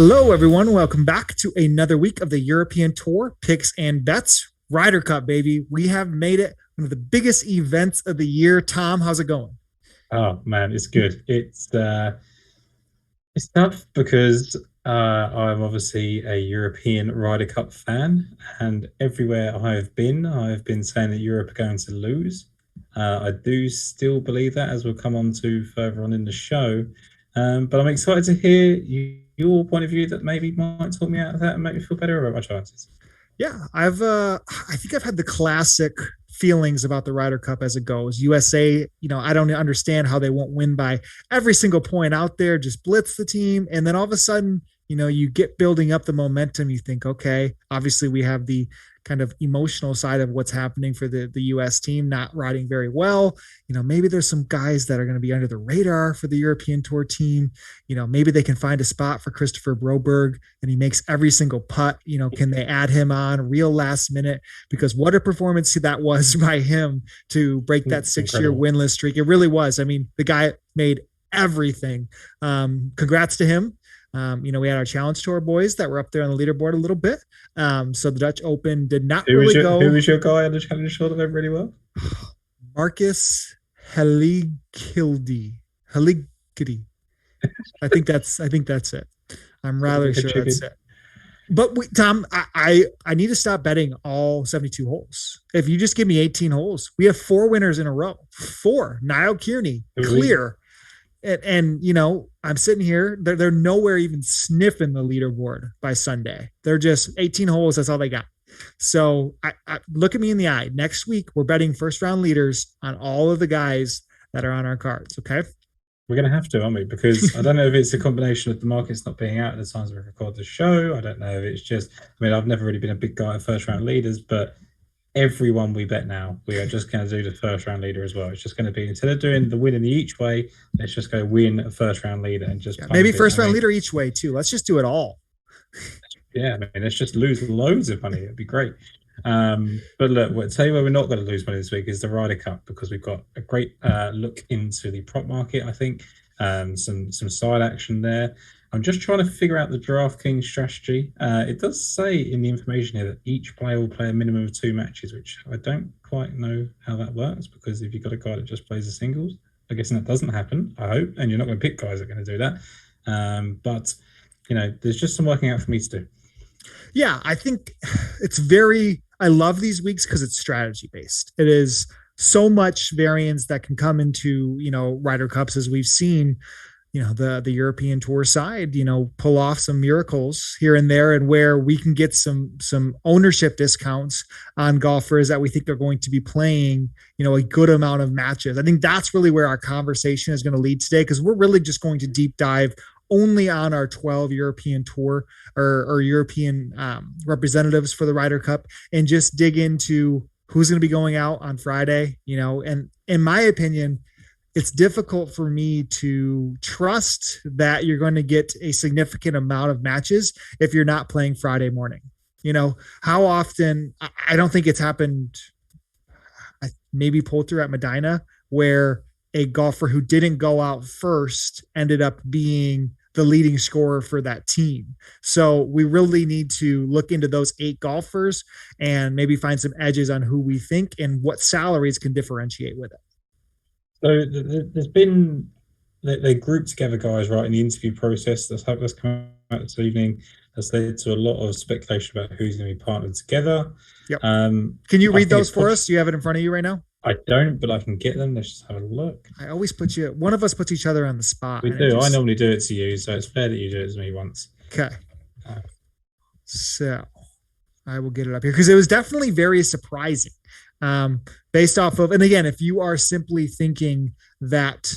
Hello, everyone. Welcome back to another week of the European Tour Picks and Bets. Ryder Cup, baby. We have made it one of the biggest events of the year. Tom, how's it going? Oh man, it's good. It's tough because I'm obviously a European Ryder Cup fan, and everywhere I've been saying that Europe are going to lose. I do still believe that, as we'll come on to further on in the show. But I'm excited to hear your point of view that maybe might talk me out of that and make me feel better about my chances. Yeah, I think I've had the classic feelings about the Ryder Cup as it goes. USA, I don't understand how they won't win by every single point out there, just blitz the team. And then all of a sudden, you get building up the momentum. You think, okay, obviously we have the kind of emotional side of what's happening for the US team, not riding very well. Maybe there's some guys that are going to be under the radar for the European Tour team. Maybe they can find a spot for Christopher Broberg and he makes every single putt. Can they add him on real last minute? Because what a performance that was by him to break that 6-year winless streak. It really was. I mean, the guy made everything. Congrats to him. We had our Challenge Tour boys that were up there on the leaderboard a little bit. So the Dutch Open did not go. Who was your guy on the Challenge Tour that went really well? Marcus Heligildi. I think that's it. I'm rather sure that's it. But Tom, I need to stop betting all 72 holes. If you just give me 18 holes, we have 4 winners in a row. 4. Niall Kearney, clear. And I'm sitting here. They're nowhere even sniffing the leaderboard by Sunday. They're just 18 holes. That's all they got. So I look at me in the eye. Next week, we're betting first round leaders on all of the guys that are on our cards. Okay. We're going to have to, aren't we? Because I don't know if it's a combination of the markets not being out at the times we record the show. I don't know if it's just, I've never really been a big guy at first round leaders, but everyone we bet now, we are just going to do the first round leader as well. It's just going to be, instead of doing the win in the each way, let's just go win a first round leader and just maybe first round leader each way too. Let's just do it all. Yeah, let's just lose loads of money. It'd be great. But look, we'll tell you where we're not going to lose money this week is the Ryder Cup, because we've got a great look into the prop market. I think some side action there. I'm just trying to figure out the DraftKings strategy. It does say in the information here that each player will play a minimum of 2 matches, which I don't quite know how that works, because if you've got a guy that just plays the singles, I guess that doesn't happen, I hope, and you're not going to pick guys that are going to do that. But, there's just some working out for me to do. Yeah, I think I love these weeks because it's strategy based. It is so much variance that can come into, Ryder Cups, as we've seen, the European Tour side, pull off some miracles here and there, and where we can get some ownership discounts on golfers that we think are going to be playing, a good amount of matches. I think that's really where our conversation is going to lead today, because we're really just going to deep dive only on our 12 European Tour or European representatives for the Ryder Cup, and just dig into who's going to be going out on Friday, and in my opinion, it's difficult for me to trust that you're going to get a significant amount of matches if you're not playing Friday morning. How often, I don't think it's happened, maybe Poulter at Medina, where a golfer who didn't go out first ended up being the leading scorer for that team. So we really need to look into those 8 golfers and maybe find some edges on who we think and what salaries can differentiate with it. So there's been, they grouped together guys, right, in the interview process. That's come out this evening. That's led to a lot of speculation about who's going to be partnered together. Yep. Can you read those for us? Do you have it in front of you right now? I don't, but I can get them. Let's just have a look. I always one of us puts each other on the spot. We do. I normally do it to you, so it's fair that you do it to me once. Okay. So I will get it up here, because it was definitely very surprising. Based off of, and again, if you are simply thinking that,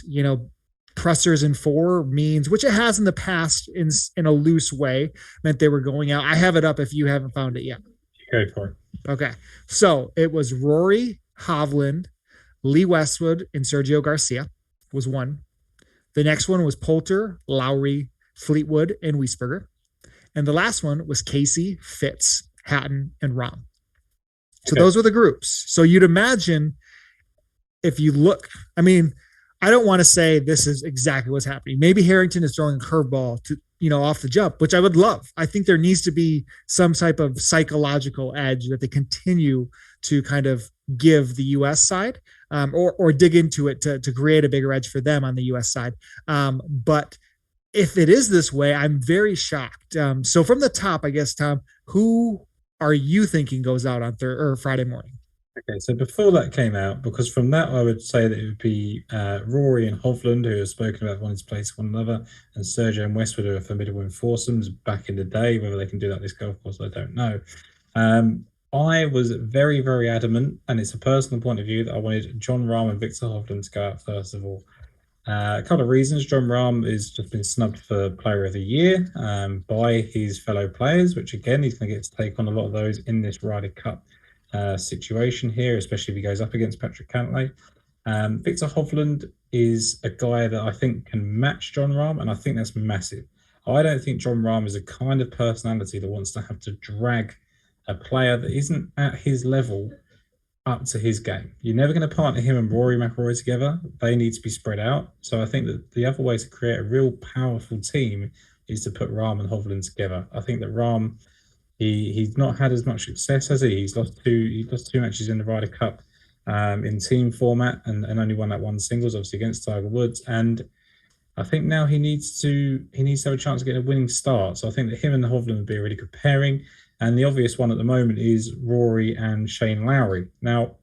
pressers in 4 means, which it has in the past in a loose way, meant they were going out. I have it up if you haven't found it yet. Go for it. Okay. So it was Rory, Hovland, Lee Westwood, and Sergio Garcia was one. The next one was Poulter, Lowry, Fleetwood, and Wiesberger. And the last one was Casey, Fitz, Hatton, and Rahm. So those were the groups. So you'd imagine, if you look, I don't want to say this is exactly what's happening. Maybe Harrington is throwing a curveball off the jump, which I would love. I think there needs to be some type of psychological edge that they continue to kind of give the US side, or dig into it to create a bigger edge for them on the US side. But if it is this way, I'm very shocked. So from the top, I guess, Tom, who are you thinking goes out on Friday morning? Okay, so before that came out, because from that I would say that it would be Rory and Hovland, who have spoken about wanting to play one another, and Sergio and Westwood, who are familiar with foursomes back in the day. Whether they can do that this golf course, I don't know. I was very, very adamant, and it's a personal point of view, that I wanted Jon Rahm and Victor Hovland to go out first of all. A couple of reasons. Jon Rahm has just been snubbed for Player of the Year by his fellow players, which again, he's going to get to take on a lot of those in this Ryder Cup situation here, especially if he goes up against Patrick Cantlay. Victor Hovland is a guy that I think can match Jon Rahm, and I think that's massive. I don't think Jon Rahm is a kind of personality that wants to have to drag a player that isn't at his level up to his game. You're never going to partner him and Rory McIlroy together. They need to be spread out. So I think that the other way to create a real powerful team is to put Rahm and Hovland together. I think that Rahm, he's not had as much success, has he? He's lost two matches in the Ryder Cup in team format, and only won that one singles, obviously against Tiger Woods. And I think now he needs to have a chance of getting a winning start. So I think that him and Hovland would be a really good pairing. And the obvious one at the moment is Rory and Shane Lowry. Now,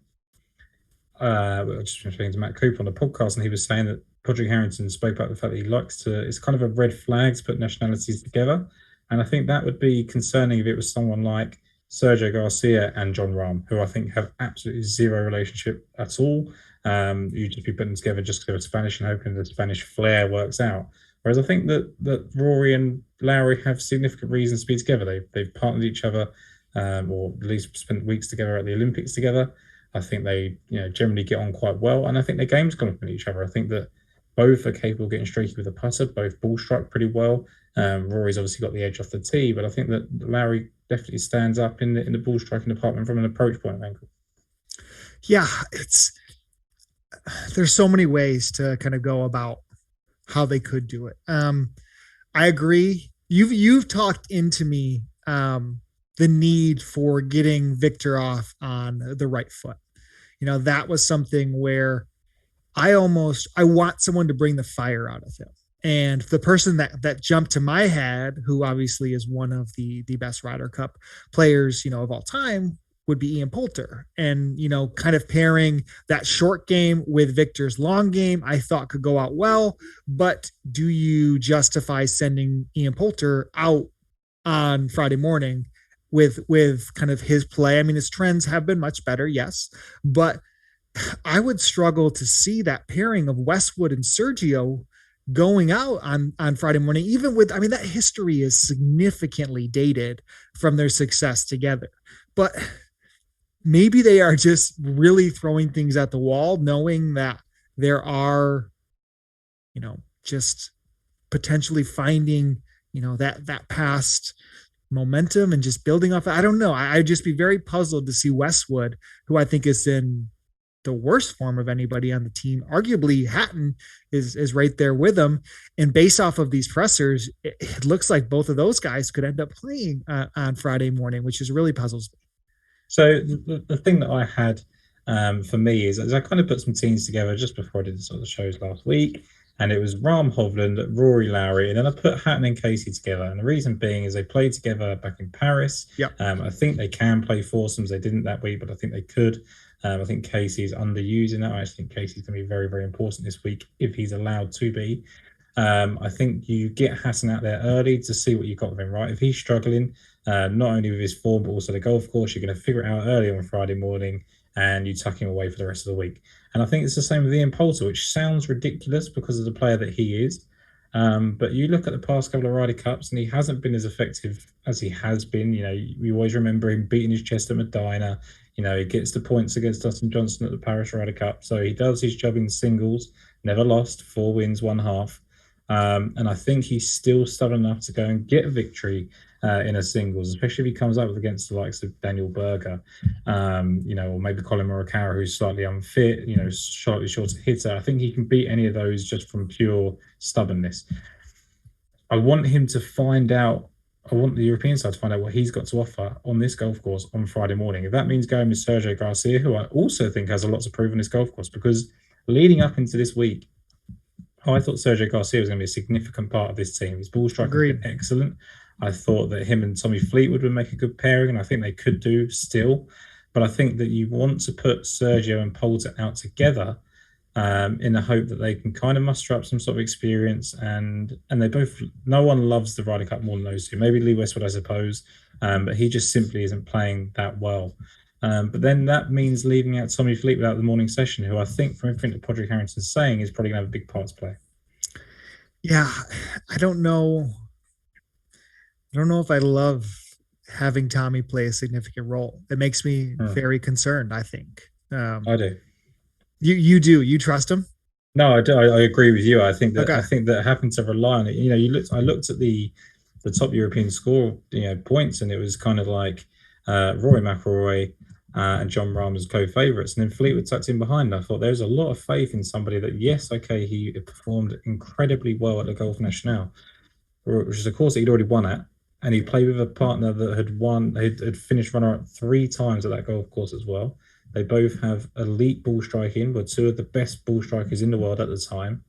I was just speaking to Matt Cooper on the podcast, and he was saying that Padraig Harrington spoke about the fact that he likes to, it's kind of a red flag to put nationalities together. And I think that would be concerning if it was someone like Sergio Garcia and Jon Rahm, who I think have absolutely zero relationship at all. You just be putting them together just because they're Spanish and hoping the Spanish flair works out. Whereas I think that Rory and Lowry have significant reasons to be together. They've partnered each other, or at least spent weeks together at the Olympics together. I think they generally get on quite well, and I think their games complement each other. I think that both are capable of getting streaky with a putter. Both ball strike pretty well. Rory's obviously got the edge off the tee, but I think that Lowry definitely stands up in the ball striking department from an approach point of angle. Yeah, there's so many ways to kind of go about how they could do it. I agree. You've talked into me the need for getting Victor off on the right foot. That was something where I want someone to bring the fire out of him. And the person that jumped to my head, who obviously is one of the best Ryder Cup players, of all time, would be Ian Poulter. And, kind of pairing that short game with Victor's long game, I thought could go out well. But do you justify sending Ian Poulter out on Friday morning with kind of his play? I mean, his trends have been much better, yes, but I would struggle to see that pairing of Westwood and Sergio going out on Friday morning, even with, that history is significantly dated from their success together. But maybe they are just really throwing things at the wall, knowing that there are, just potentially finding, that past momentum and just building off. I don't know. I'd just be very puzzled to see Westwood, who I think is in the worst form of anybody on the team. Arguably, Hatton is right there with them. And based off of these pressers, it looks like both of those guys could end up playing on Friday morning, which is really puzzles me. So the thing that I had for me is I kind of put some teams together just before I did the shows last week. And it was Rahm, Hovland, Rory, Lowry, and then I put Hatton and Casey together. And the reason being is they played together back in Paris. Yep. I think they can play foursomes. They didn't that week, but I think they could. I think Casey's underusing that. I actually think Casey's going to be very, very important this week if he's allowed to be. I think you get Hatton out there early to see what you've got with him, right? If he's struggling, not only with his form, but also the golf course, you're going to figure it out early on Friday morning and you tuck him away for the rest of the week. And I think it's the same with Ian Poulter, which sounds ridiculous because of the player that he is. But you look at the past couple of Ryder Cups and he hasn't been as effective as he has been. We always remember him beating his chest at Medina. He gets the points against Dustin Johnson at the Paris Ryder Cup. So he does his job in singles, never lost, 4 wins, 1 half. And I think he's still stubborn enough to go and get a victory in a singles, especially if he comes up against the likes of Daniel Berger, or maybe Colin Morikawa, who's slightly unfit, slightly shorter hitter. I think he can beat any of those just from pure stubbornness. I want him to find out. I want the European side to find out what he's got to offer on this golf course on Friday morning. If that means going with Sergio Garcia, who I also think has a lot to prove on this golf course, because leading up into this week, I thought Sergio Garcia was going to be a significant part of this team. His ball striking has been excellent. I thought that him and Tommy Fleetwood would make a good pairing, and I think they could do still. But I think that you want to put Sergio and Poulter out together in the hope that they can kind of muster up some sort of experience. And they both, no one loves the Ryder Cup more than those two. Maybe Lee Westwood, I suppose, but he just simply isn't playing that well. But then that means leaving out Tommy Fleetwood out of the morning session, who I think, from everything that Padraig Harrington's saying, is probably going to have a big part to play. Yeah, I don't know. I don't know if I love having Tommy play a significant role. It makes me very concerned, I think. I do. You do. You trust him? No, I do. I agree with you. I think that having to rely on it. You know, I looked at the top European score, points, and it was kind of like Rory McIlroy and John Rahm as co-favourites, and then Fleetwood tucked in behind. I thought there's a lot of faith in somebody that, yes, okay, he performed incredibly well at the Golf National, which is a course that he'd already won at, and he played with a partner that had finished runner-up 3 times at that golf course as well. They both have elite ball striking, were 2 of the best ball strikers in the world at the time.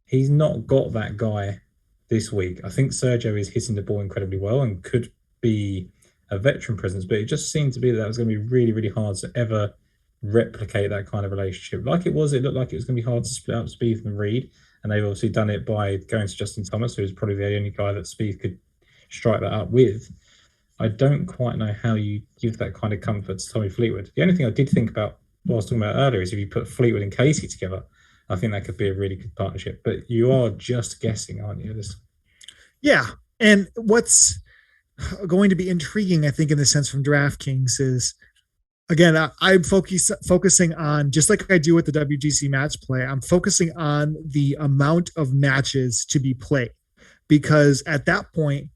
He's not got that guy this week. I think Sergio is hitting the ball incredibly well and could be a veteran presence, but it just seemed to be that it was going to be really, really hard to ever replicate that kind of relationship. Like it looked like it was going to be hard to split up Spieth and Reed, and they've obviously done it by going to Justin Thomas, who's probably the only guy that Spieth could strike that up with. I don't quite know how you give that kind of comfort to Tommy Fleetwood. The only thing I did think about what I was talking about earlier is if you put Fleetwood and Casey together, I think that could be a really good partnership. But you are just guessing, aren't you? Yeah. And what's going to be intriguing, I think, in the sense from DraftKings is, again, I'm focusing on, just like I do with the WGC match play, I'm focusing on the amount of matches to be played, because at that point,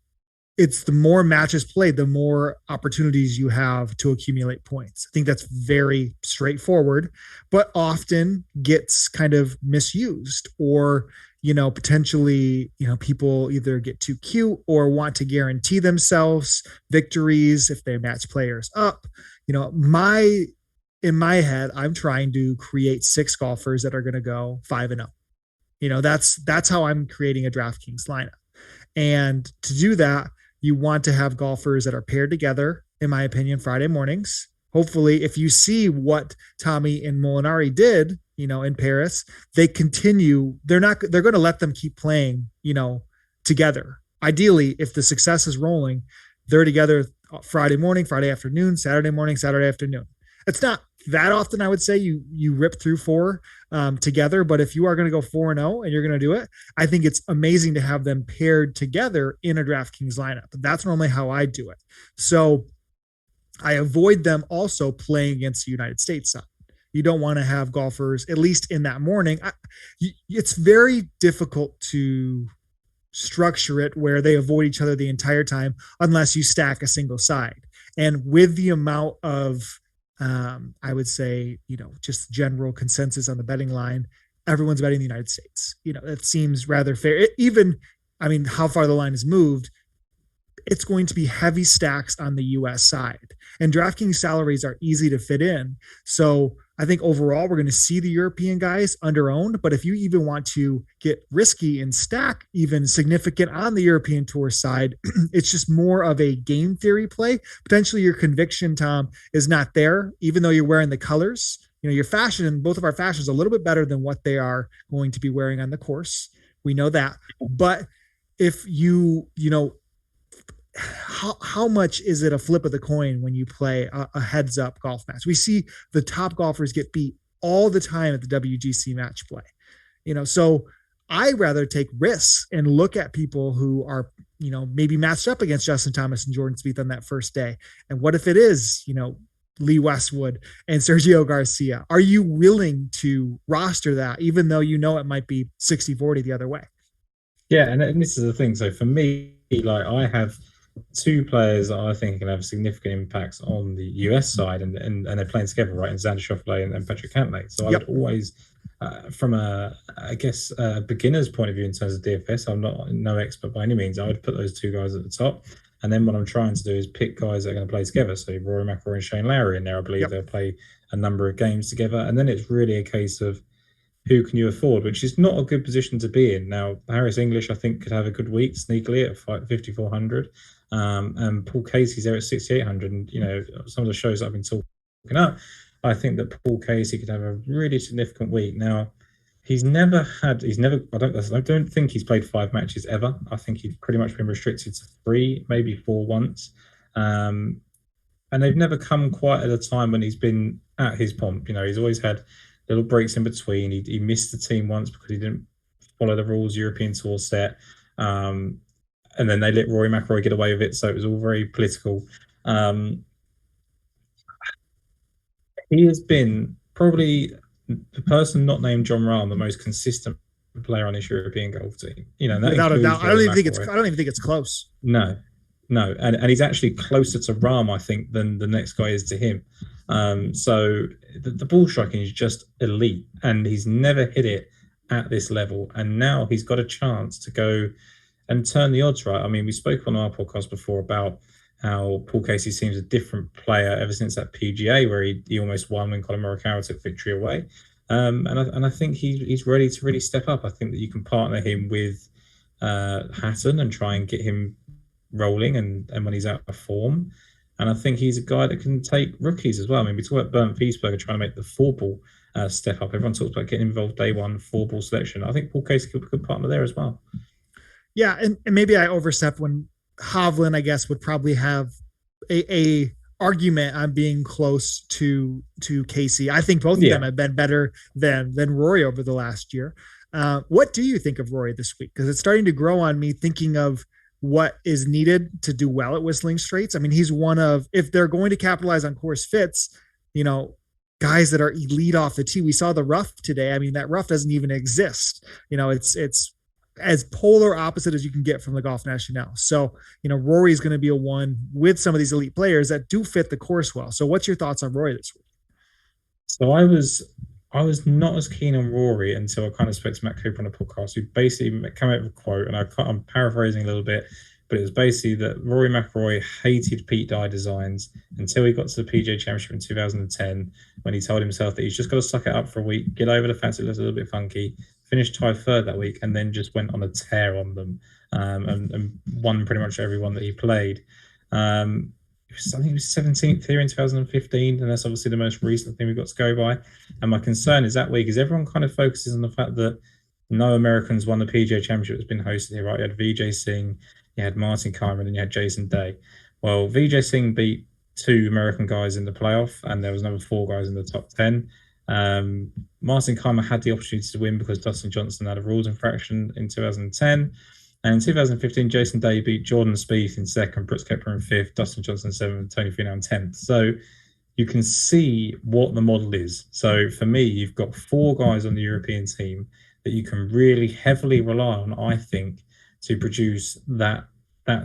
it's the more matches played, the more opportunities you have to accumulate points. I think that's very straightforward, but often gets kind of misused, or, potentially, people either get too cute or want to guarantee themselves victories if they match players up. In my head, I'm trying to create 6 golfers that are going to go 5-0. That's how I'm creating a DraftKings lineup. And to do that, you want to have golfers that are paired together, in my opinion, Friday mornings. Hopefully, if you see what Tommy and Molinari did, in Paris, they continue. They're going to let them keep playing, together. Ideally, if the success is rolling, they're together Friday morning, Friday afternoon, Saturday morning, Saturday afternoon. It's not that often, I would say, you rip through 4 together, but if you are going to go 4-0 and you're going to do it, I think it's amazing to have them paired together in a DraftKings lineup. That's normally how I do it. So I avoid them also playing against the United States side. You don't want to have golfers, at least in that morning. It's very difficult to structure it where they avoid each other the entire time unless you stack a single side. And with the amount of I would say, just general consensus on the betting line, everyone's betting the United States. It seems rather fair. How far the line has moved, it's going to be heavy stacks on the U.S. side. And DraftKings salaries are easy to fit in. So I think overall we're going to see the European guys under-owned. But if you even want to get risky and stack even significant on the European Tour side, it's just more of a game theory play. Potentially your conviction, Tom, is not there, even though you're wearing the colors. Your fashion, both of our fashions, a little bit better than what they are going to be wearing on the course. We know that. But if how much is it a flip of the coin when you play a heads up golf match? We see the top golfers get beat all the time at the WGC match play, so I rather take risks and look at people who are, maybe matched up against Justin Thomas and Jordan Spieth on that first day. And what if it is, Lee Westwood and Sergio Garcia? Are you willing to roster that, even though it might be 60-40 the other way? Yeah. And this is the thing. So for me, I have 2 players that I think can have significant impacts on the US side, and they're playing together, right? And Xander Schauffele and Patrick Cantlay. So I would always from I guess, a beginner's point of view in terms of DFS, I'm not no expert by any means. I would put those two guys at the top. And then what I'm trying to do is pick guys that are going to play together. So Rory McIlroy and Shane Lowry in there, I believe Yep. they'll play a number of games together. And then it's really a case of who can you afford, which is not a good position to be in. Now, Harris English, I think, could have a good week sneakily at 5,400. And Paul Casey's there at 6,800. And, some of the shows I've been talking up, I think that Paul Casey could have a really significant week. Now, I don't think he's played 5 matches ever. I think he's pretty much been restricted to 3, maybe 4 once. And they've never come quite at a time when he's been at his pomp. He's always had little breaks in between. He missed the team once because he didn't follow the rules European Tour set. And then they let Rory McIlroy get away with it. So it was all very political. He has been probably the person not named John Rahm, the most consistent player on this European golf team. And that Without a doubt. Rory I don't even think it's close. No, and he's actually closer to Rahm, I think, than the next guy is to him. So the ball striking is just elite, and he's never hit it at this level. And now he's got a chance to go and turn the odds right. I mean, we spoke on our podcast before about how Paul Casey seems a different player ever since that PGA where he almost won when Colin Morikawa took victory away. And I think he's ready to really step up. I think that you can partner him with Hatton and try and get him rolling and when he's out of form. And I think he's a guy that can take rookies as well. I mean, we talk about Bernd Wiesberger trying to make the 4-ball step up. Everyone talks about getting involved day one, 4-ball selection. I think Paul Casey could be a good partner there as well. Yeah, and maybe I overstepped when Hovland, I guess, would probably have a argument on being close to Casey. I think both of them have been better than Rory over the last year. What do you think of Rory this week? Because it's starting to grow on me thinking of what is needed to do well at Whistling Straits. I mean, he's one of, if they're going to capitalize on course fits, guys that are elite off the tee. We saw the rough today. I mean, that rough doesn't even exist. It's as polar opposite as you can get from the Golf National. So, Rory is going to be a one with some of these elite players that do fit the course well. So what's your thoughts on Rory this week? So I was not as keen on Rory until I kind of spoke to Matt Cooper on a podcast who basically came out with a quote, and I'm paraphrasing a little bit, but it was basically that Rory McIlroy hated Pete Dye designs until he got to the PGA Championship in 2010 when he told himself that he's just got to suck it up for a week, get over the fact it looks a little bit funky, finished tied third that week, and then just went on a tear on them and won pretty much every one that he played. I think he was 17th here in 2015, and that's obviously the most recent thing we've got to go by. And my concern is that week is everyone kind of focuses on the fact that no Americans won the PGA Championship that's been hosted here, right? You had Vijay Singh, you had Martin Kaymer, and you had Jason Day. Well, Vijay Singh beat 2 American guys in the playoff, and there was another 4 guys in the top 10. Martin Kaymer had the opportunity to win because Dustin Johnson had a rules infraction in 2010. And in 2015, Jason Day beat Jordan Spieth in second, Brooks Koepka in fifth, Dustin Johnson 7th, Tony Finau in 10th. So you can see what the model is. So for me, you've got 4 guys on the European team that you can really heavily rely on, I think, to produce that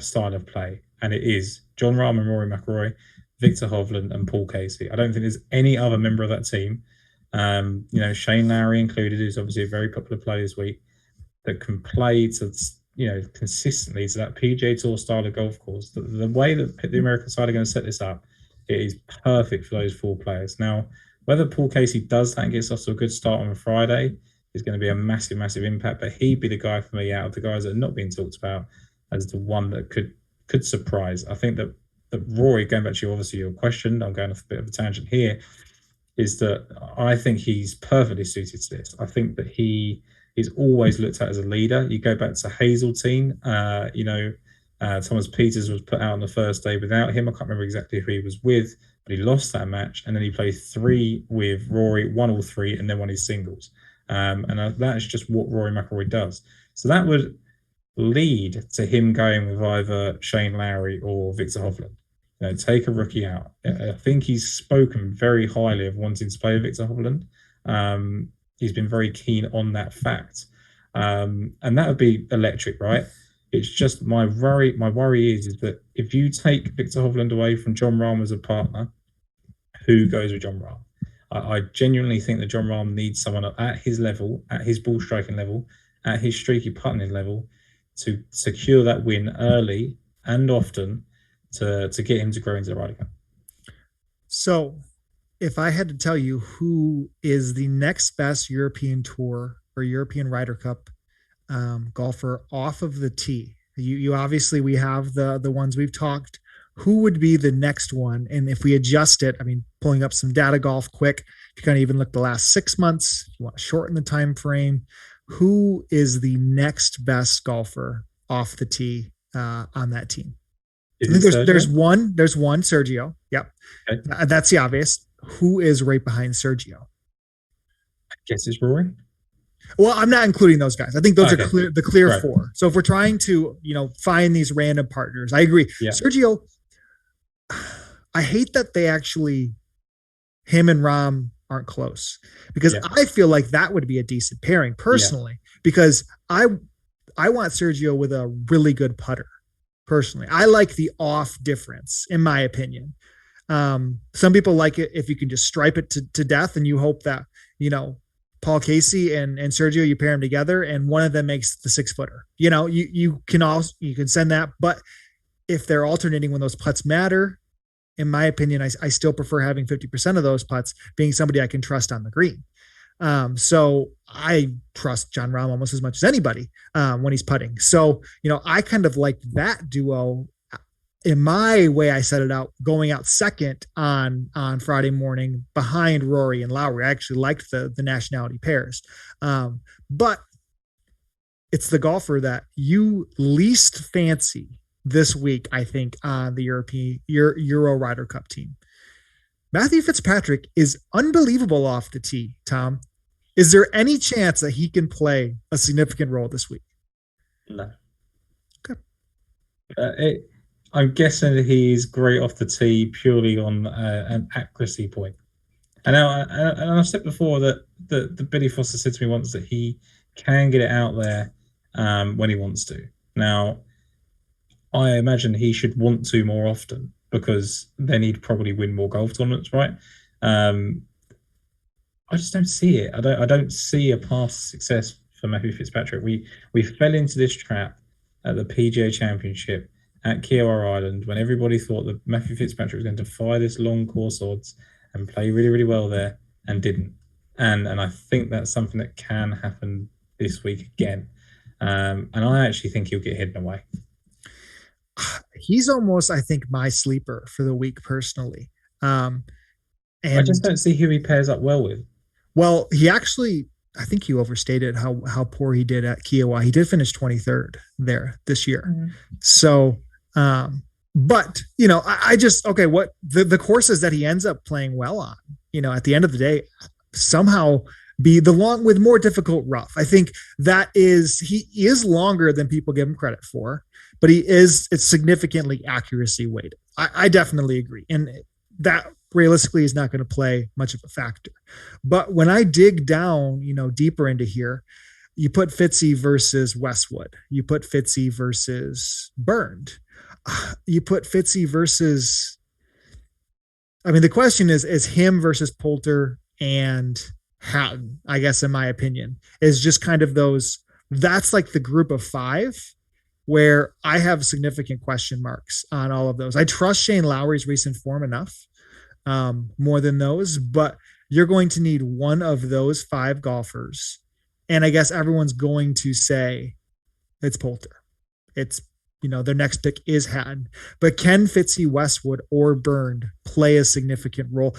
style of play. And it is John Rahm and Rory McIlroy, Victor Hovland and Paul Casey. I don't think there's any other member of that team, Shane Lowry included, who's obviously a very popular player this week, that can play to consistently to that PGA Tour style of golf course. The way that the American side are going to set this up, it is perfect for those 4 players. Now, whether Paul Casey does that and gets off to a good start on a Friday is going to be a massive, massive impact. But he'd be the guy for me out of the guys that are not being talked about as the one that could surprise. I think that Rory, going back to obviously your question, I'm going off a bit of a tangent here, is that I think he's perfectly suited to this. I think that he is always looked at as a leader. You go back to Hazeltine, Thomas Peters was put out on the first day without him. I can't remember exactly who he was with, but he lost that match. And then he played 3 with Rory, won all 3, and then won his singles. And that is just what Rory McIlroy does. So that would lead to him going with either Shane Lowry or Victor Hovland. Take a rookie out. I think he's spoken very highly of wanting to play with Victor Hovland. He's been very keen on that fact. And that would be electric, right? It's just my worry is that if you take Victor Hovland away from John Rahm as a partner, who goes with John Rahm? I genuinely think that John Rahm needs someone at his level, at his ball striking level, at his streaky putting level, to secure that win early and often to get him to grow into the Ryder Cup. So, if I had to tell you who is the next best European Tour or European Ryder Cup golfer off of the tee, you obviously we have the ones we've talked. Who would be the next one? And if we adjust it, I mean, pulling up some data golf quick, if you kind of even look the last 6 months, if you want to shorten the time frame, who is the next best golfer off the tee on that team? I think there's one Sergio. Yep, Okay. That's the obvious. Who is right behind Sergio? I guess it's Rory. Well, I'm not including those guys. I think those Okay. are the clear Right. four. So if we're trying to, find these random partners, I agree. Yeah. Sergio, I hate that him and Rom aren't close because Yeah. I feel like that would be a decent pairing personally because I want Sergio with a really good putter. Personally, I like the off difference, in my opinion. Some people like it if you can just stripe it to death, and you hope that Paul Casey and Sergio, you pair them together, and one of them makes the 6-footer. You can send that, but if they're alternating when those putts matter, in my opinion, I still prefer having 50% of those putts being somebody I can trust on the green. So I trust John Rahm almost as much as anybody when he's putting. So, I kind of like that duo in my way. I set it out going out second on Friday morning behind Rory and Lowry. I actually liked the nationality pairs. But it's the golfer that you least fancy this week, I think, on the Euro Ryder Cup team. Matthew Fitzpatrick is unbelievable off the tee, Tom. Is there any chance that he can play a significant role this week? No. Okay. I'm guessing that he's great off the tee purely on an accuracy point. And I've said before that the Billy Foster said to me once that he can get it out there when he wants to. Now, I imagine he should want to more often because then he'd probably win more golf tournaments, right? I just don't see it. I don't see a path to success for Matthew Fitzpatrick. We fell into this trap at the PGA Championship at Kiawah Island when everybody thought that Matthew Fitzpatrick was going to defy this long course odds and play really, really well there, and didn't. And I think that's something that can happen this week again. And I actually think he'll get hidden away. He's almost, I think, my sleeper for the week personally. And I just don't see who he pairs up well with. Well, he actually, I think you overstated how poor he did at Kiawah. He did finish 23rd there this year. Mm-hmm. So, but I just, okay, what the courses that he ends up playing well on, at the end of the day, somehow be the long with more difficult rough. I think he is longer than people give him credit for, but it's significantly accuracy weighted. I definitely agree. And that realistically is not going to play much of a factor. But when I dig down, deeper into here, you put Fitzy versus Westwood, you put Fitzy versus Burned, you put Fitzy versus, the question is him versus Poulter and Hatton, I guess, in my opinion, is just kind of that's like the group of five where I have significant question marks on all of those. I trust Shane Lowry's recent form enough, more than those, but you're going to need one of those five golfers. And I guess everyone's going to say it's Poulter. It's, their next pick is Hatton, but can Fitzy, Westwood, or Burned play a significant role?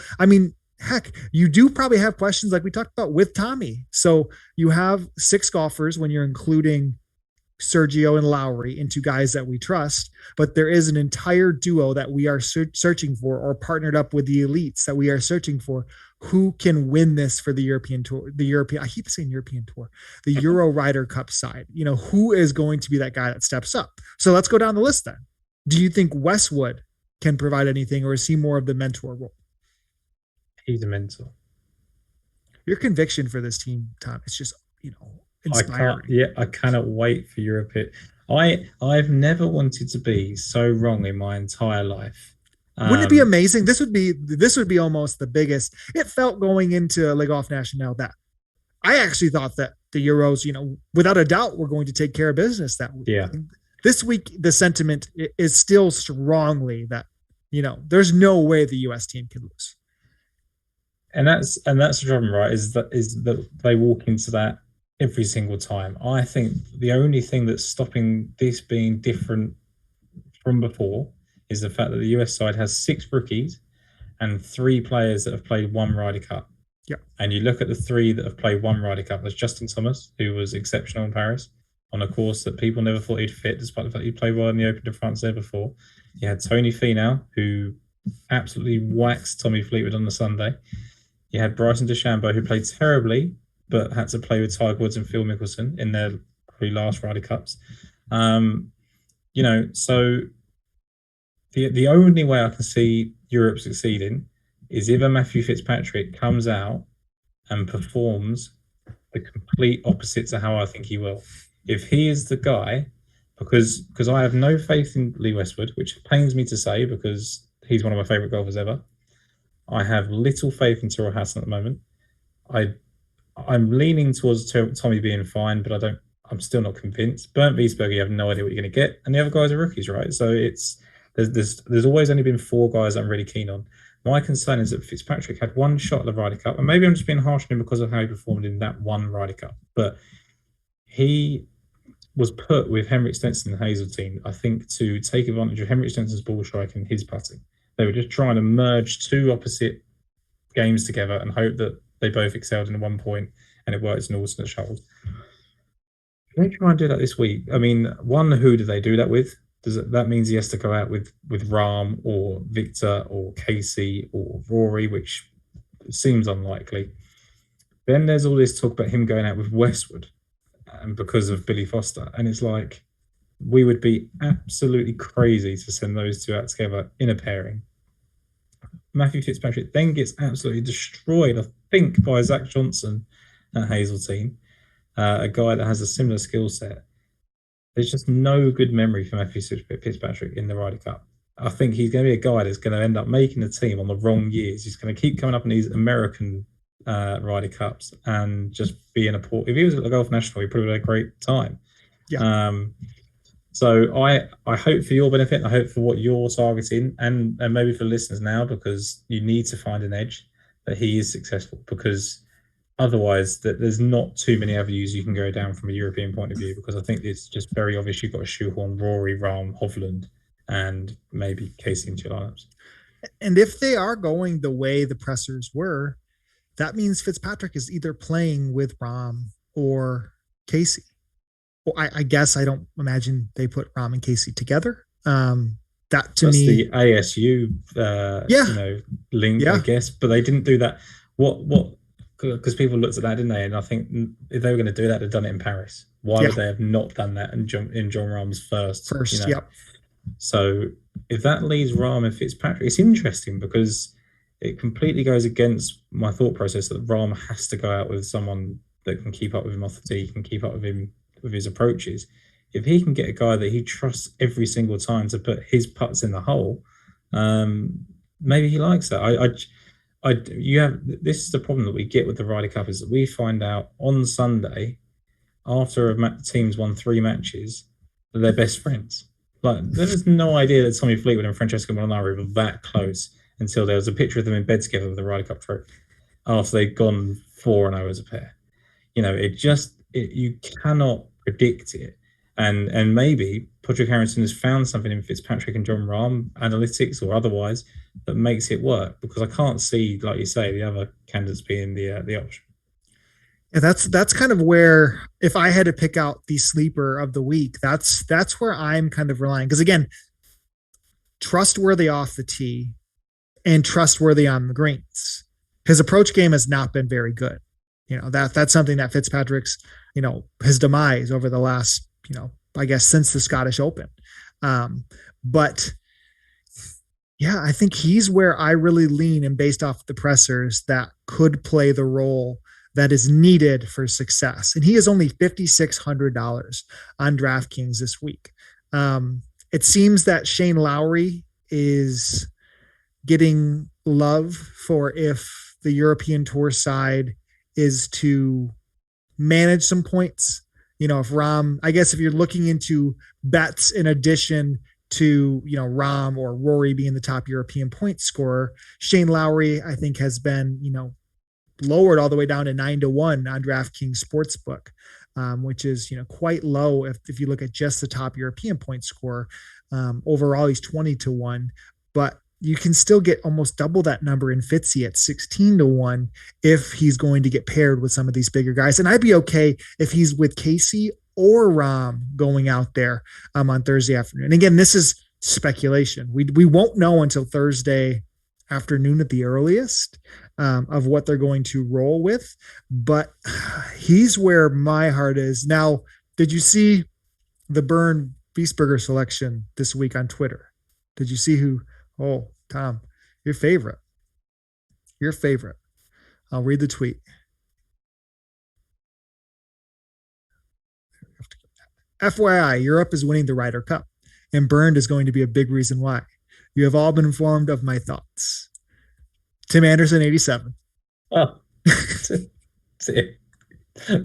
Heck, you do probably have questions like we talked about with Tommy. So you have 6 golfers when you're including Sergio and Lowry into guys that we trust, but there is an entire duo that we are searching for, or partnered up with the elites that we are searching for, who can win this for the European Tour, I keep saying European Tour, the Euro Ryder Cup side. Who is going to be that guy that steps up? So let's go down the list then. Do you think Westwood can provide anything, or is he more of the mentor role? He's a mentor. Your conviction for this team, Tom, it's just, inspiring. I cannot wait for Europe. I've never wanted to be so wrong in my entire life Wouldn't it be amazing? This would be almost the biggest. It felt going into Le Golf National that I actually thought that the Euros, without a doubt, were going to take care of business that week. Yeah. This week, the sentiment is still strongly that, there's no way the U.S. team can lose. And that's the problem, right? Is that they walk into that every single time. I think the only thing that's stopping this being different from before is the fact that the US side has 6 rookies and 3 players that have played one Ryder Cup. Yeah. And you look at the 3 that have played one Ryder Cup. There's Justin Thomas, who was exceptional in Paris on a course that people never thought he'd fit, despite the fact he played well in the Open de France there before. You had Tony Finau, who absolutely waxed Tommy Fleetwood on the Sunday. You had Bryson DeChambeau, who played terribly, but had to play with Tiger Woods and Phil Mickelson in their 3 last Ryder Cups. So the only way I can see Europe succeeding is if a Matthew Fitzpatrick comes out and performs the complete opposite to how I think he will. If he is the guy, because I have no faith in Lee Westwood, which pains me to say because he's one of my favourite golfers ever. I have little faith in Tyrrell Hatton at the moment. I'm leaning towards Tommy being fine, but I'm still not convinced. Bernd Wiesberger, you have no idea what you're going to get, and the other guys are rookies, right? So there's always only been 4 guys I'm really keen on. My concern is that Fitzpatrick had one shot at the Ryder Cup, and maybe I'm just being harsh on him because of how he performed in that one Ryder Cup, but he was put with Henrik Stenson and Hazeltine, I think, to take advantage of Henrik Stenson's ball strike and his putting. They were just trying to merge 2 opposite games together and hope that they both excelled in one point and it worked in alternate shuttles. They try and do that this week. I mean, who do they do that with? That means he has to go out with Rahm or Victor or Casey or Rory, which seems unlikely. Then there's all this talk about him going out with Westwood and because of Billy Foster. And it's like, we would be absolutely crazy to send those 2 out together in a pairing. Matthew Fitzpatrick then gets absolutely destroyed, I think, by Zach Johnson at Hazeltine, a guy that has a similar skill set. There's just no good memory for Matthew Fitzpatrick in the Ryder Cup. I think he's going to be a guy that's going to end up making the team on the wrong years. He's going to keep coming up in these American Ryder Cups and just be in a poor. If he was at the Golf National, he probably had a great time. Yeah. So I hope for your benefit, I hope for what you're targeting, and maybe for listeners now, because you need to find an edge, that he is successful, because otherwise there's not too many avenues you can go down from a European point of view, because I think it's just very obvious you've got to shoehorn Rory, Rahm, Hovland, and maybe Casey into your lineups. And if they are going the way the pressers were, that means Fitzpatrick is either playing with Rahm or Casey. Well, I guess I don't imagine they put Rahm and Casey together. That to me, the ASU, link, I guess, but they didn't do that. What? Because people looked at that, didn't they? And I think if they were going to do that, they'd done it in Paris. Why would they have not done that in John Rahm's first? Yep. So if that leaves Rahm and Fitzpatrick, it's interesting because it completely goes against my thought process that Rahm has to go out with someone that can keep up with him off the tee, can keep up with him with his approaches. If he can get a guy that he trusts every single time to put his putts in the hole, maybe he likes that. This is the problem that we get with the Ryder Cup, is that we find out on Sunday, after a team's won 3 matches, that they're best friends. Like, there was no idea that Tommy Fleetwood and Francesco Molinari were that close until there was a picture of them in bed together with the Ryder Cup trophy after they'd gone 4-0 as a pair. You cannot predict it. And maybe Patrick Harrington has found something in Fitzpatrick and John Rahm, analytics or otherwise, that makes it work, because I can't see, like you say, the other candidates being the option. Yeah, that's kind of where, if I had to pick out the sleeper of the week, that's where I'm kind of relying. Because again, trustworthy off the tee and trustworthy on the greens. His approach game has not been very good. That's something that Fitzpatrick's, his demise over the last, I guess since the Scottish Open. But yeah, I think he's where I really lean, and based off the pressers, that could play the role that is needed for success. And he is only $5,600 on DraftKings this week. It seems that Shane Lowry is getting love for if the European Tour side is to manage some points. If Rahm, I guess if you're looking into bets in addition to, Rahm or Rory being the top European point scorer, Shane Lowry, I think, has been, lowered all the way down to 9-1 on DraftKings Sportsbook, which is, quite low if you look at just the top European point scorer. Overall, he's 20-1, but you can still get almost double that number in Fitzy at 16-1 if he's going to get paired with some of these bigger guys. And I'd be okay if he's with Casey or Rahm going out there on Thursday afternoon. Again, this is speculation. We won't know until Thursday afternoon at the earliest of what they're going to roll with. But he's where my heart is. Now, did you see the Byrne Wiesberger selection this week on Twitter? Did you see who? Oh, Tom, your favorite. Your favorite. I'll read the tweet. FYI, Europe is winning the Ryder Cup, and Byrne is going to be a big reason why. You have all been informed of my thoughts. Tim Anderson, 87. Oh,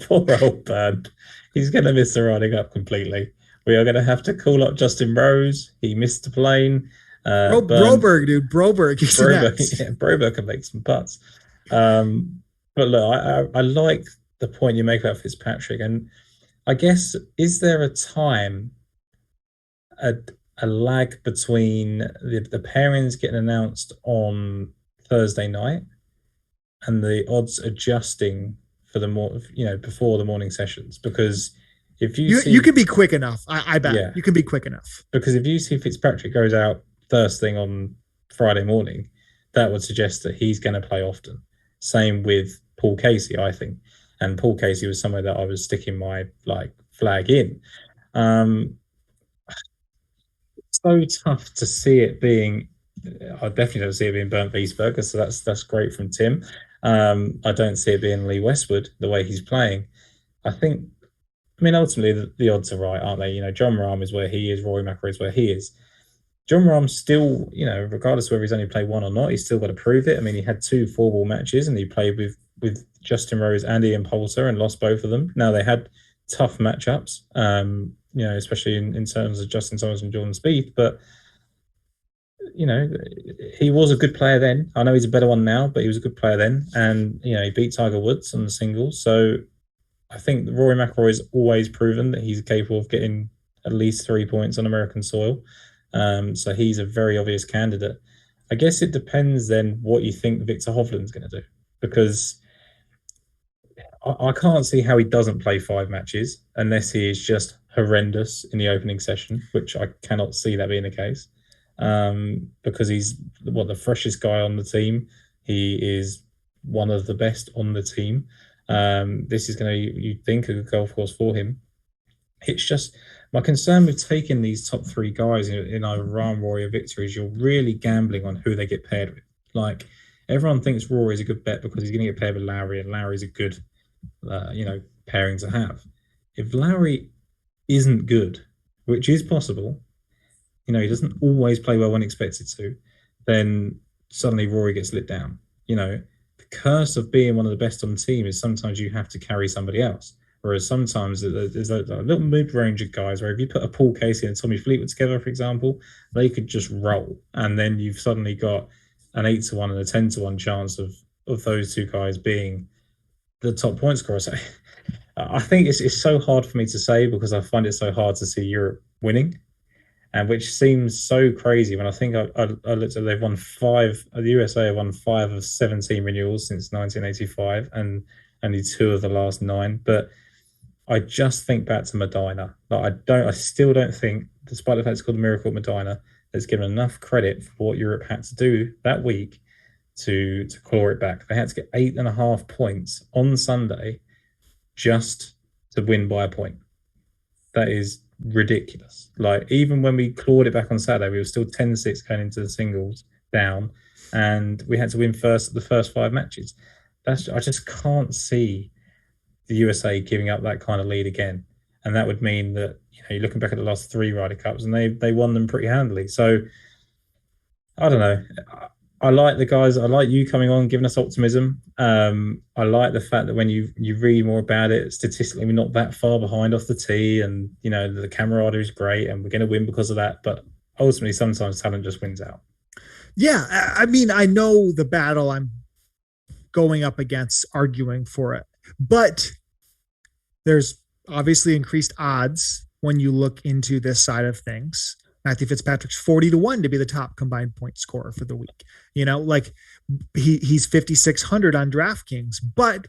poor old Byrne. He's going to miss the Ryder Cup completely. We are going to have to call up Justin Rose. He missed the plane. Broberg, dude. Broberg. Broberg can make some putts. But look, I like the point you make about Fitzpatrick. And I guess, is there a time, a lag between the pairings getting announced on Thursday night and the odds adjusting for before the morning sessions? Because if you can be quick enough, I bet you can be quick enough. Because if you see Fitzpatrick goes out first thing on Friday morning, that would suggest that he's going to play often. Same with Paul Casey, I think. And Paul Casey was somewhere that I was sticking my flag in. So tough to see it being. I definitely don't see it being Bernd Wiesberger, so that's great from Tim. I don't see it being Lee Westwood the way he's playing. Ultimately the odds are right, aren't they? John Rahm is where he is, Rory McIlroy is where he is. John Rahm still, regardless of whether he's only played one or not, he's still got to prove it. He had 2 4-ball matches and he played with Justin Rose and Ian Poulter and lost both of them. Now, they had tough matchups, especially in terms of Justin Thomas and Jordan Spieth, but he was a good player then. I know he's a better one now, but he was a good player then. And, he beat Tiger Woods on the singles. So I think Rory McIlroy has always proven that he's capable of getting at least 3 points on American soil. So he's a very obvious candidate. I guess it depends then what you think Victor Hovland's going to do, because I can't see how he doesn't play 5 matches unless he is just horrendous in the opening session, which I cannot see that being the case, because he's the freshest guy on the team. He is one of the best on the team. This is going to, you'd think, a good golf course for him. It's just my concern with taking these top 3 guys in either Rahm, Rory, or Victor is you're really gambling on who they get paired with. Everyone thinks Rory's a good bet because he's going to get paired with Lowry, and Lowry's a good, pairing to have. If Lowry isn't good, which is possible, he doesn't always play well when expected to, then suddenly Rory gets lit down. The curse of being one of the best on the team is sometimes you have to carry somebody else. Whereas sometimes there's a little mid-range of guys where if you put a Paul Casey and Tommy Fleetwood together, for example, they could just roll. And then you've suddenly got an 8-1 and a 10-1 chance of those 2 guys being the top point scorers. So I think it's so hard for me to say because I find it so hard to see Europe winning, and which seems so crazy when I think I looked at they've won 5. The USA have won 5 of 17 renewals since 1985, and only 2 of the last 9. But I just think back to Medina. I still don't think, despite the fact it's called the Miracle at Medina, it's given enough credit for what Europe had to do that week to claw it back. They had to get 8.5 points on Sunday just to win by a point. That is ridiculous. Even when we clawed it back on Saturday, we were still 10-6 going into the singles down, and we had to win the first 5 matches. I just can't see the USA giving up that kind of lead again, and that would mean that you're looking back at the last 3 Ryder Cups, and they won them pretty handily. So I don't know. I like the guys. I like you coming on, giving us optimism. I like the fact that when you read more about it, statistically, we're not that far behind off the tee, and the camaraderie is great, and we're going to win because of that. But ultimately, sometimes talent just wins out. Yeah, I mean, I know the battle I'm going up against arguing for it, but there's obviously increased odds when you look into this side of things. Matthew Fitzpatrick's 40-1 to be the top combined point scorer for the week. Like he's 5,600 on DraftKings. But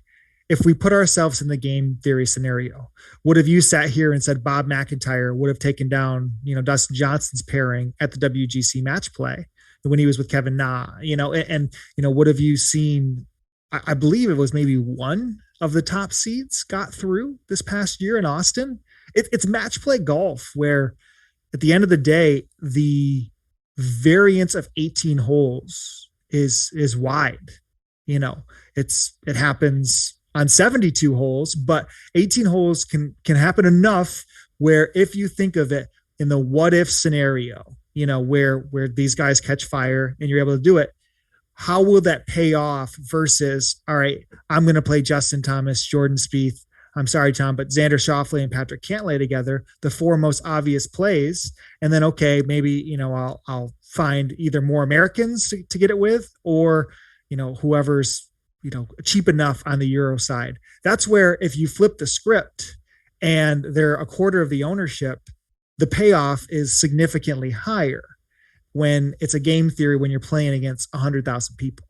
if we put ourselves in the game theory scenario, would have you sat here and said Bob McIntyre would have taken down, Dustin Johnson's pairing at the WGC match play when he was with Kevin Na, would have you seen, I believe it was maybe one of the top seeds got through this past year in Austin. It's match play golf where at the end of the day, the variance of 18 holes is wide. It happens on 72 holes, but 18 holes can happen enough where if you think of it in the what if scenario, where these guys catch fire and you're able to do it, how will that pay off versus, all right, I'm going to play Justin Thomas, Jordan Spieth. I'm sorry, Tom, but Xander Schauffele and Patrick Cantlay together, the four most obvious plays. And then, okay, maybe, I'll find either more Americans to get it with or, whoever's, cheap enough on the Euro side. That's where if you flip the script and they're a quarter of the ownership, the payoff is significantly higher when it's a game theory when you're playing against 100,000 people.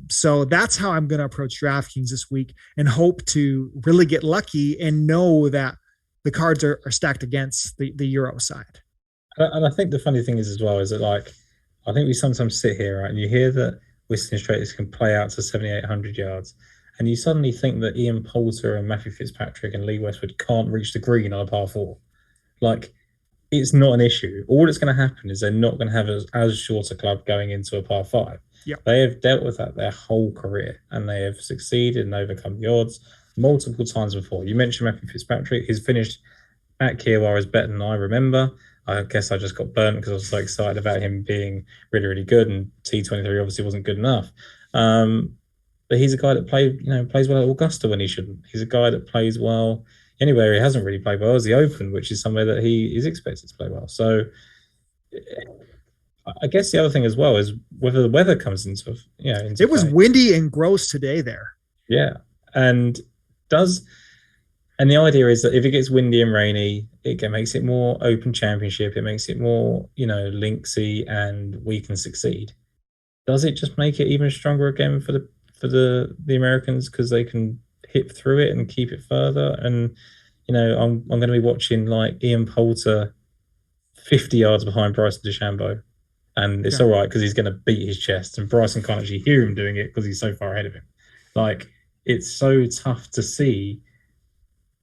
So that's how I'm going to approach DraftKings this week and hope to really get lucky and know that the cards are stacked against the Euro side. And I think the funny thing is as well is that I think we sometimes sit here, right, and you hear that Western Australians can play out to 7,800 yards, and you suddenly think that Ian Poulter and Matthew Fitzpatrick and Lee Westwood can't reach the green on a par four. It's not an issue. All that's going to happen is they're not going to have as short a club going into a par five. Yep. They have dealt with that their whole career, and they have succeeded and overcome the odds multiple times before. You mentioned Matthew Fitzpatrick. His finish at Kiawara is better than I remember. I guess I just got burnt because I was so excited about him being really, really good, and T23 obviously wasn't good enough. But he's a guy that plays well at Augusta when he shouldn't. He's a guy that plays well anywhere he hasn't really played well is the Open, which is somewhere that he is expected to play well. So I guess the other thing as well is whether the weather comes into it was windy and gross today there. Yeah, and the idea is that if it gets windy and rainy, it makes it more open championship. It makes it more linksy, and we can succeed. Does it just make it even stronger again for the Americans because they can hit through it and keep it further? And I'm going to be watching Ian Poulter 50 yards behind Bryson DeChambeau, and it's all right because he's going to beat his chest, and Bryson can't actually hear him doing it because he's so far ahead of him. It's so tough to see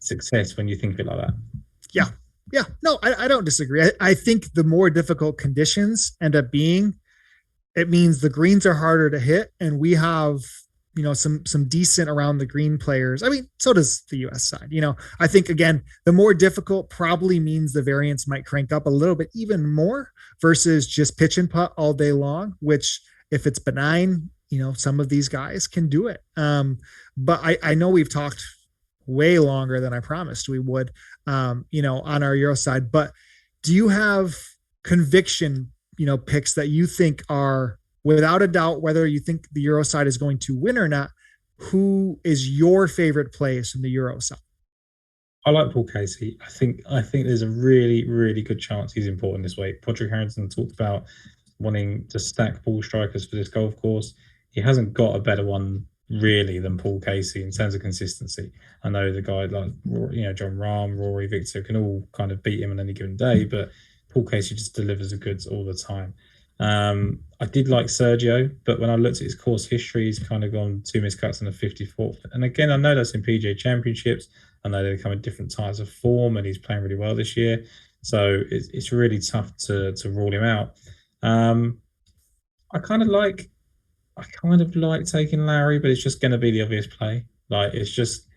success when you think of it like that. Yeah. No, I don't disagree. I think the more difficult conditions end up being, it means the greens are harder to hit, and we have some decent around the green players. I mean, so does the US side. I think again, the more difficult probably means the variance might crank up a little bit even more versus just pitch and putt all day long, which if it's benign, some of these guys can do it. But I know we've talked way longer than I promised we would, on our Euro side, but do you have conviction, picks that you think are without a doubt, whether you think the Euro side is going to win or not, who is your favorite place from the Euro side? I like Paul Casey. I think there's a really, really good chance he's important this week. Patrick Harrington talked about wanting to stack ball strikers for this golf course. He hasn't got a better one really than Paul Casey in terms of consistency. I know the guy like John Rahm, Rory, Victor can all kind of beat him on any given day, but Paul Casey just delivers the goods all the time. I did like Sergio, but when I looked at his course history, he's kind of gone 2 missed cuts on the 54th. And again, I know that's in PGA Championships. I know they come in different types of form, and he's playing really well this year. So it's really tough to rule him out. I kind of like taking Lowry, but it's just going to be the obvious play. It's just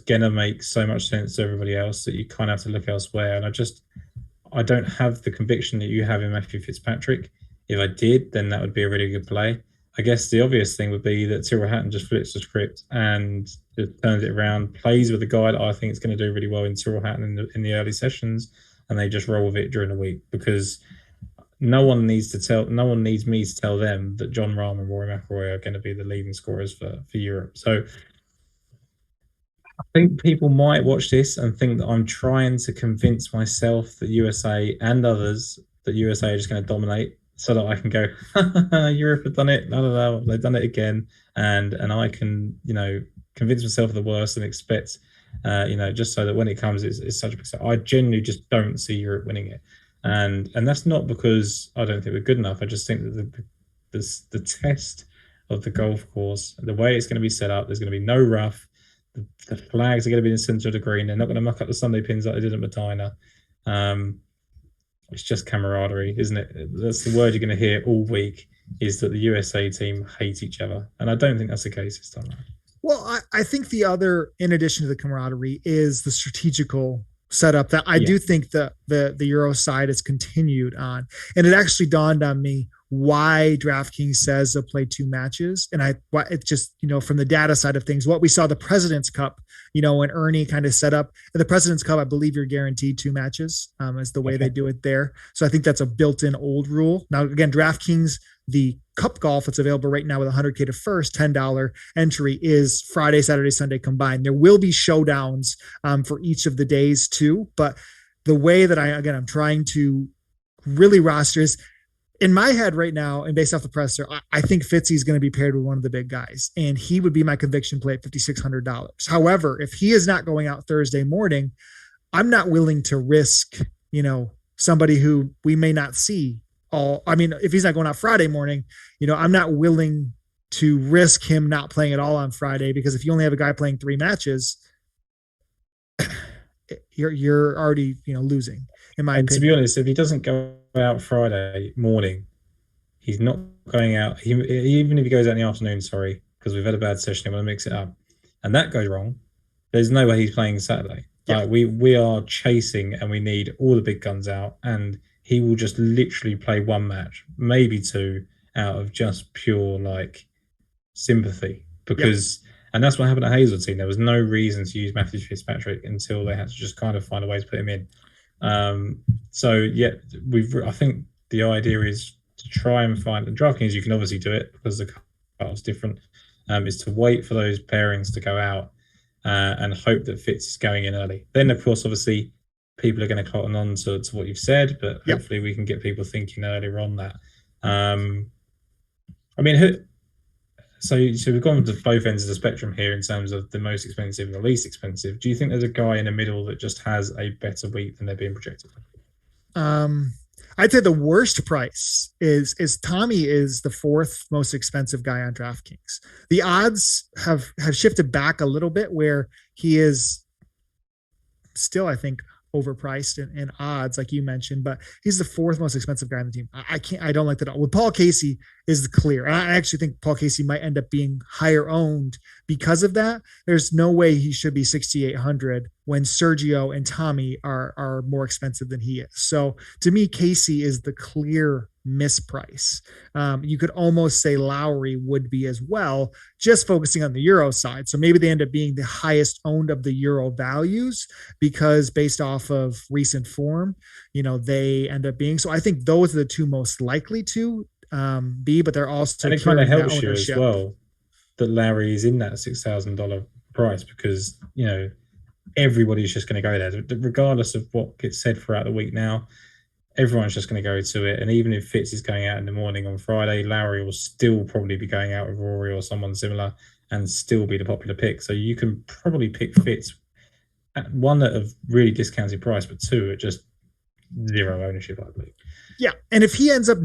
going to make so much sense to everybody else that you kind of have to look elsewhere. And I don't have the conviction that you have in Matthew Fitzpatrick. If I did, then that would be a really good play. I guess the obvious thing would be that Tyrrell Hatton just flips the script and just turns it around, plays with the guy that I think is going to do really well in Tyrrell Hatton in the early sessions, and they just roll with it during the week because no one needs me to tell them that John Rahm and Rory McIlroy are going to be the leading scorers for Europe. So I think people might watch this and think that I'm trying to convince myself that USA and others that USA are just going to dominate, so that I can go, Europe have done it, no, they've done it again, and I can convince myself of the worst and expect, just so that when it comes, it's such a big. I genuinely just don't see Europe winning it, and that's not because I don't think we're good enough. I just think that the test of the golf course, the way it's going to be set up, there's going to be no rough. The flags are going to be in the center of the green. They're not going to muck up the Sunday pins like they did at Medina. It's just camaraderie, isn't it? That's the word you're going to hear all week, is that the USA team hate each other. And I don't think that's the case this time around. Well, I think the other, in addition to the camaraderie, is the strategical setup that I do think the Euro side has continued on. And it actually dawned on me why DraftKings says they'll play two matches. And it's just, from the data side of things, what we saw the President's Cup, when Ernie kind of set up. And the President's Cup, I believe you're guaranteed two matches, is the way they do it there. So I think that's a built-in old rule. Now, again, DraftKings, the Cup golf that's available right now with 100K to first, $10 entry is Friday, Saturday, Sunday combined. There will be showdowns for each of the days too. But the way that I'm trying to really roster is, in my head right now, and based off the presser, I think Fitzy is going to be paired with one of the big guys, and he would be my conviction play at $5,600. However, if he is not going out Thursday morning, I'm not willing to risk, somebody who we may not see if he's not going out Friday morning, I'm not willing to risk him not playing at all on Friday, because if you only have a guy playing three matches, you're already, losing, in my opinion. To be honest, if he doesn't go out Friday morning, he's not going out. Even if he goes out in the afternoon, because we've had a bad session, I want to mix it up, and that goes wrong, there's no way he's playing Saturday. Yeah. Like we are chasing, and we need all the big guns out, and he will just literally play one match, maybe two, out of just pure sympathy, because. Yep. And that's what happened at Hazeltine. There was no reason to use Matthew Fitzpatrick until they had to just kind of find a way to put him in. I think the idea is to try and find, and DraftKings, you can obviously do it because the cut's different, is to wait for those pairings to go out and hope that Fitz is going in early. Then, of course, obviously, people are going to cotton on to what you've said, but hopefully we can get people thinking earlier on that. So we've gone to both ends of the spectrum here in terms of the most expensive and the least expensive. Do you think there's a guy in the middle that just has a better week than they're being projected? I'd say the worst price is Tommy is the fourth most expensive guy on DraftKings. The odds have shifted back a little bit, where he is still, I think, overpriced in odds, like you mentioned, but he's the fourth most expensive guy on the team. I don't like that at all. With Paul Casey is clear. And I actually think Paul Casey might end up being higher owned because of that. There's no way he should be 6,800 when Sergio and Tommy are more expensive than he is. So to me, Casey is the clear misprice. You could almost say Lowry would be as well, just focusing on the Euro side. So maybe they end up being the highest owned of the Euro values, because based off of recent form, they end up being. So I think those are the two most likely to be, but they're also. And it kind of helps you as well that Lowry is in that $6,000 price, because, everybody's just going to go there, regardless of what gets said throughout the week now. Everyone's just going to go to it. And even if Fitz is going out in the morning on Friday, Lowry will still probably be going out with Rory or someone similar and still be the popular pick. So you can probably pick Fitz at one at a really discounted price, but two at just zero ownership, I believe. Yeah. And if he ends up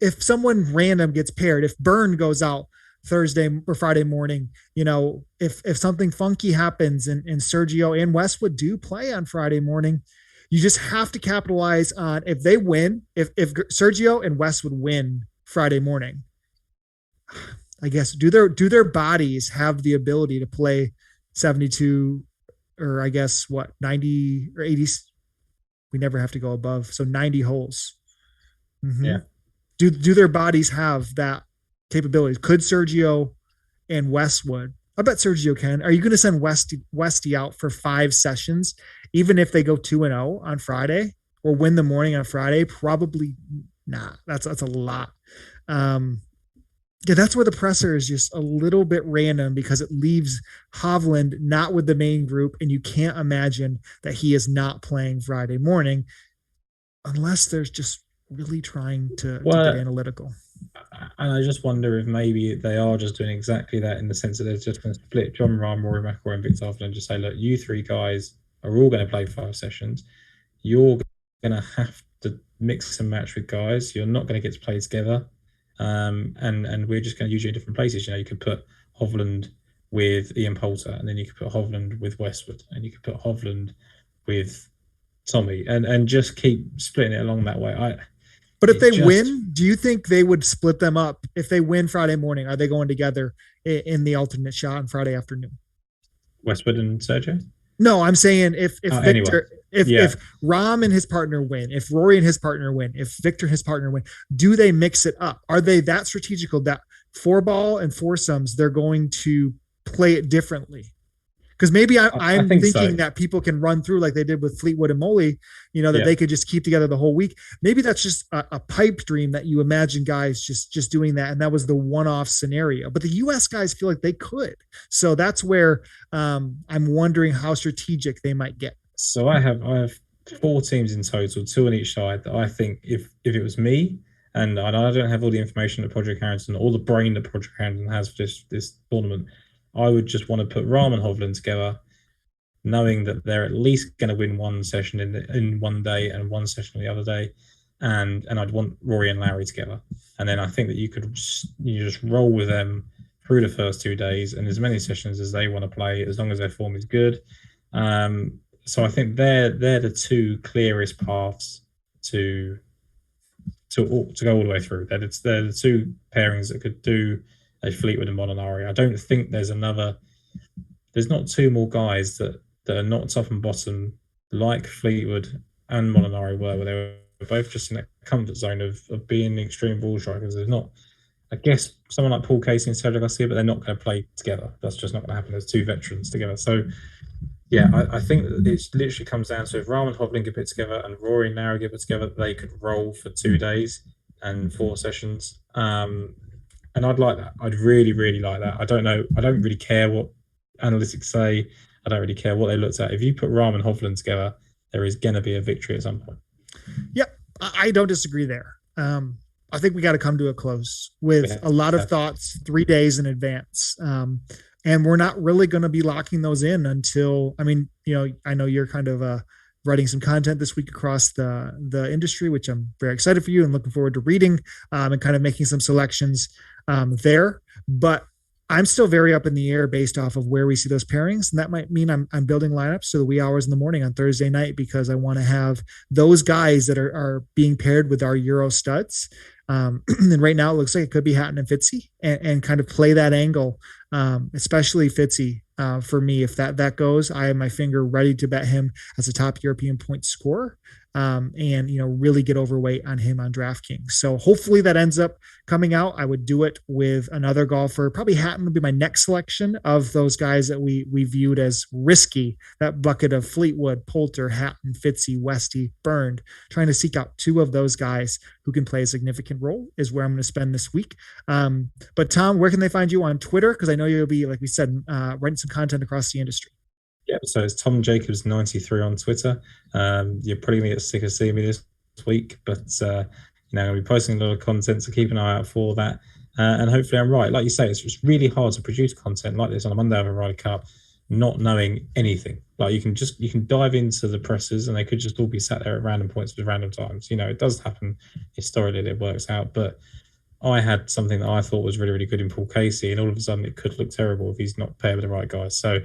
if someone random gets paired, if Byrne goes out Thursday or Friday morning, if something funky happens and Sergio and Westwood do play on Friday morning, you just have to capitalize on, if they win, if Sergio and Westwood win Friday morning, I guess, do their bodies have the ability to play 72 or 90 or 80? We never have to go above. So 90 holes. Mm-hmm. Yeah. Do their bodies have that capabilities? Could Sergio and Westwood? I bet Sergio can. Are you going to send Westy out for 5 sessions, even if they go 2-0 on Friday or win the morning on Friday? Probably not. That's a lot. Um, yeah, that's where the presser is just a little bit random because it leaves Hovland not with the main group, and you can't imagine that he is not playing Friday morning unless there's just really trying to get Well, analytical. and I just wonder if maybe they are just doing exactly that in the sense that they're just going to split John Rahm, Rory McIlroy, and Victor Hovland and just say, look, you three guys are all going to play 5 sessions. You're going to have to mix and match with guys. You're not going to get to play together. And we're just going to use you in different places. You could put Hovland with Ian Poulter, and then you could put Hovland with Westwood, and you could put Hovland with Tommy, and just keep splitting it along that way. But if they win, do you think they would split them up? If they win Friday morning, are they going together in the alternate shot on Friday afternoon? Westwood and Sergio? No, I'm saying if Victor, anyway. if Rahm and his partner win, if Rory and his partner win, if Victor and his partner win, do they mix it up? Are they that strategical that 4-ball and foursomes they're going to play it differently? Because maybe I'm thinking so, that people can run through like they did with Fleetwood and Molly, that they could just keep together the whole week. Maybe that's just a pipe dream that you imagine guys just doing that. And that was the one-off scenario. But the U.S. guys feel like they could. So that's where I'm wondering how strategic they might get. So I have 4 teams in total, 2 on each side, that I think if it was me, and I don't have all the information that Padraig Harrington, all the brain that Padraig Harrington has for this tournament, I would just want to put Rahm and Hovland together, knowing that they're at least going to win one session in one day and one session the other day, and I'd want Rory and Larry together. And then I think that you just roll with them through the first 2 days and as many sessions as they want to play, as long as their form is good. So I think they're the 2 clearest paths to go all the way through. They're the 2 pairings that could do a Fleetwood and Molinari. I don't think there's not 2 more guys that are not top and bottom like Fleetwood and Molinari were, where they were both just in that comfort zone of being extreme ball strikers. There's not, I guess, someone like Paul Casey and Sergio Garcia, but they're not going to play together. That's just not going to happen. There's 2 veterans together. So, yeah, I think that it literally comes down to if Rahm and Hovland get put together and Rory and Larry get put together, they could roll for 2 days and 4 sessions. And I'd like that. I'd really, really like that. I don't know. I don't really care what analytics say. I don't really care what they looked at. If you put Rahm and Hovland together, there is going to be a victory at some point. Yep. I don't disagree there. I think we got to come to a close with a lot of thoughts 3 days in advance. And we're not really going to be locking those in until, I know you're kind of writing some content this week across the industry, which I'm very excited for you and looking forward to reading and kind of making some selections there. But I'm still very up in the air based off of where we see those pairings. And that might mean I'm building lineups to the wee hours in the morning on Thursday night because I want to have those guys that are being paired with our Euro studs. And right now it looks like it could be Hatton and Fitzy and kind of play that angle, especially Fitzy. For me, if that goes, I have my finger ready to bet him as a top European point scorer, and really get overweight on him on DraftKings. So hopefully that ends up coming out. I would do it with another golfer. Probably Hatton would be my next selection of those guys that we viewed as risky. That bucket of Fleetwood, Poulter, Hatton, Fitzy, Westy, Burned. Trying to seek out 2 of those guys who can play a significant role is where I'm going to spend this week. But Tom, where can they find you on Twitter? Because I know you'll be, like we said, writing some content across the industry. Yeah, so it's Tom Jacobs 93 on Twitter. You're probably going to get sick of seeing me this week, but I'll be posting a lot of content, so keep an eye out for that. And hopefully I'm right. Like you say, it's really hard to produce content like this on a Monday of a Ryder Cup, not knowing anything. Like you can dive into the presses and they could just all be sat there at random points with random times. It does happen historically, it works out, but I had something that I thought was really, really good in Paul Casey, and all of a sudden it could look terrible if he's not paired with the right guys. So,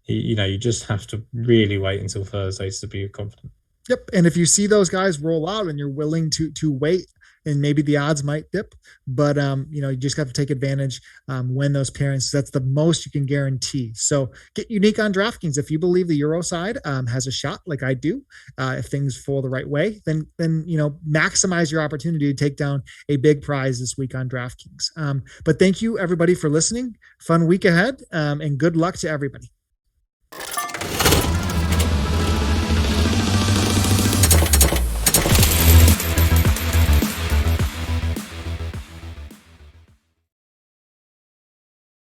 you just have to really wait until Thursday to be confident. Yep. And if you see those guys roll out and you're willing to wait and maybe the odds might dip, but you just have to take advantage when those pairings. That's the most you can guarantee. So get unique on DraftKings. If you believe the Euro side has a shot, like I do, if things fall the right way, then maximize your opportunity to take down a big prize this week on DraftKings. But thank you everybody for listening. Fun week ahead, and good luck to everybody.